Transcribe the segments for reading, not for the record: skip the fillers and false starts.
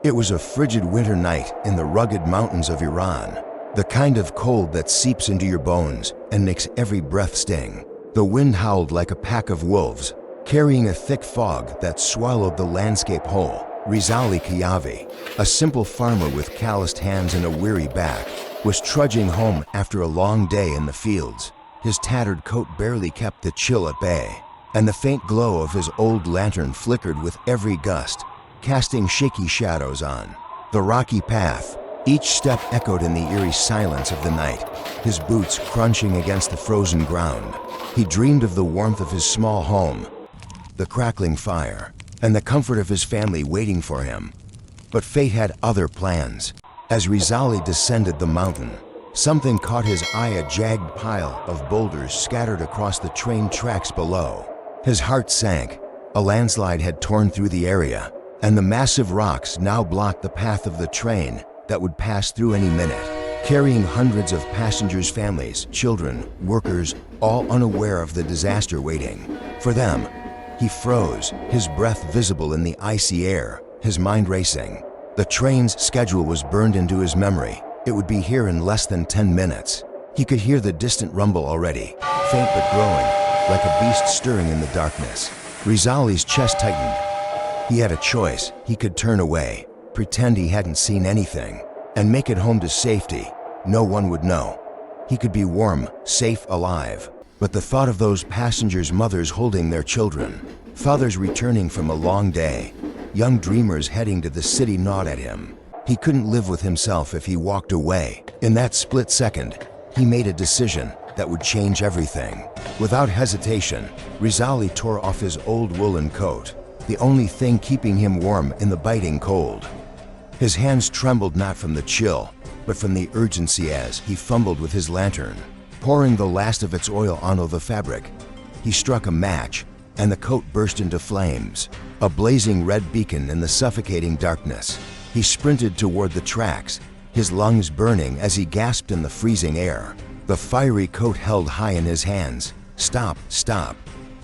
It was a frigid winter night in the rugged mountains of Iran, the kind of cold that seeps into your bones and makes every breath sting. The wind howled like a pack of wolves, carrying a thick fog that swallowed the landscape whole. Rizali Khajavi, a simple farmer with calloused hands and a weary back, was trudging home after a long day in the fields. His tattered coat barely kept the chill at bay, and the faint glow of his old lantern flickered with every gust, casting shaky shadows on the rocky path. Each step echoed in the eerie silence of the night, his boots crunching against the frozen ground. He dreamed of the warmth of his small home, the crackling fire, and the comfort of his family waiting for him. But fate had other plans. As Rizali descended the mountain, something caught his eye, a jagged pile of boulders scattered across the train tracks below. His heart sank. A landslide had torn through the area, and the massive rocks now blocked the path of the train that would pass through any minute, carrying hundreds of passengers, families, children, workers, all unaware of the disaster waiting for them. He froze, his breath visible in the icy air, his mind racing. The train's schedule was burned into his memory. It would be here in less than 10 minutes. He could hear the distant rumble already, faint but growing, like a beast stirring in the darkness. Rizali's chest tightened. He had a choice. He could turn away, pretend he hadn't seen anything, and make it home to safety. No one would know. He could be warm, safe, alive. But the thought of those passengers, mothers holding their children, fathers returning from a long day, young dreamers heading to the city, gnawed at him. He couldn't live with himself if he walked away. In that split second, he made a decision that would change everything. Without hesitation, Rizali tore off his old woolen coat, the only thing keeping him warm in the biting cold. His hands trembled not from the chill, but from the urgency as he fumbled with his lantern, pouring the last of its oil onto the fabric. He struck a match, and the coat burst into flames, a blazing red beacon in the suffocating darkness. He sprinted toward the tracks, his lungs burning as he gasped in the freezing air. The fiery coat held high in his hands. "Stop, stop,"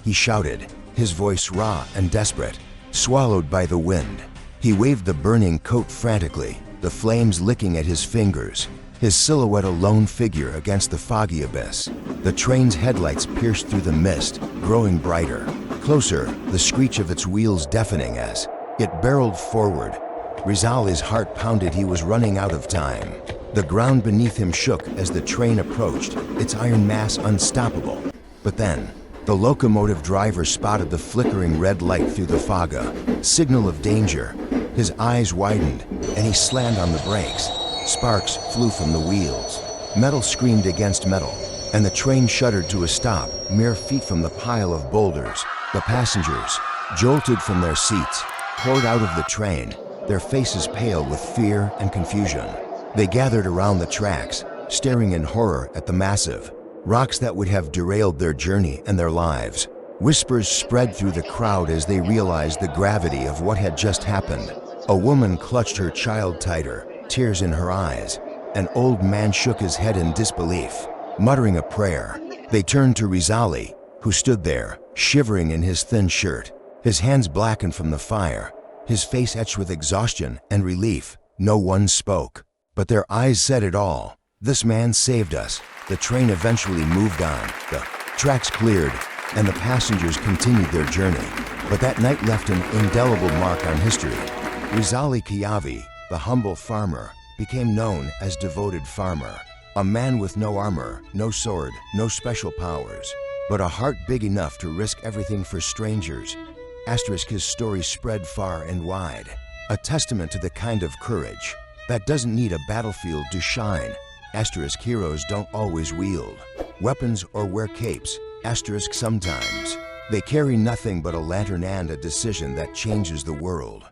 he shouted, his voice raw and desperate, swallowed by the wind. He waved the burning coat frantically, the flames licking at his fingers, his silhouette a lone figure against the foggy abyss. The train's headlights pierced through the mist, growing brighter. Closer, the screech of its wheels deafening as it barreled forward. Rizali's heart pounded. He was running out of time. The ground beneath him shook as the train approached, its iron mass unstoppable. But then, the locomotive driver spotted the flickering red light through the fog, a signal of danger. His eyes widened, and he slammed on the brakes. Sparks flew from the wheels. Metal screamed against metal, and the train shuddered to a stop, mere feet from the pile of boulders. The passengers, jolted from their seats, poured out of the train, their faces pale with fear and confusion. They gathered around the tracks, staring in horror at the massive rocks that would have derailed their journey and their lives. Whispers spread through the crowd as they realized the gravity of what had just happened. A woman clutched her child tighter, tears in her eyes. An old man shook his head in disbelief, muttering a prayer. They turned to Rizali, who stood there, shivering in his thin shirt, his hands blackened from the fire, his face etched with exhaustion and relief. No one spoke, but their eyes said it all. This man saved us. The train eventually moved on. The tracks cleared, and the passengers continued their journey. But that night left an indelible mark on history. Rizali Khajavi, the humble farmer, became known as Devoted Farmer, a man with no armor, no sword, no special powers, but a heart big enough to risk everything for strangers. His story spread far and wide, a testament to the kind of courage that doesn't need a battlefield to shine. Heroes don't always wield weapons or wear capes. Sometimes they carry nothing but a lantern and a decision that changes the world.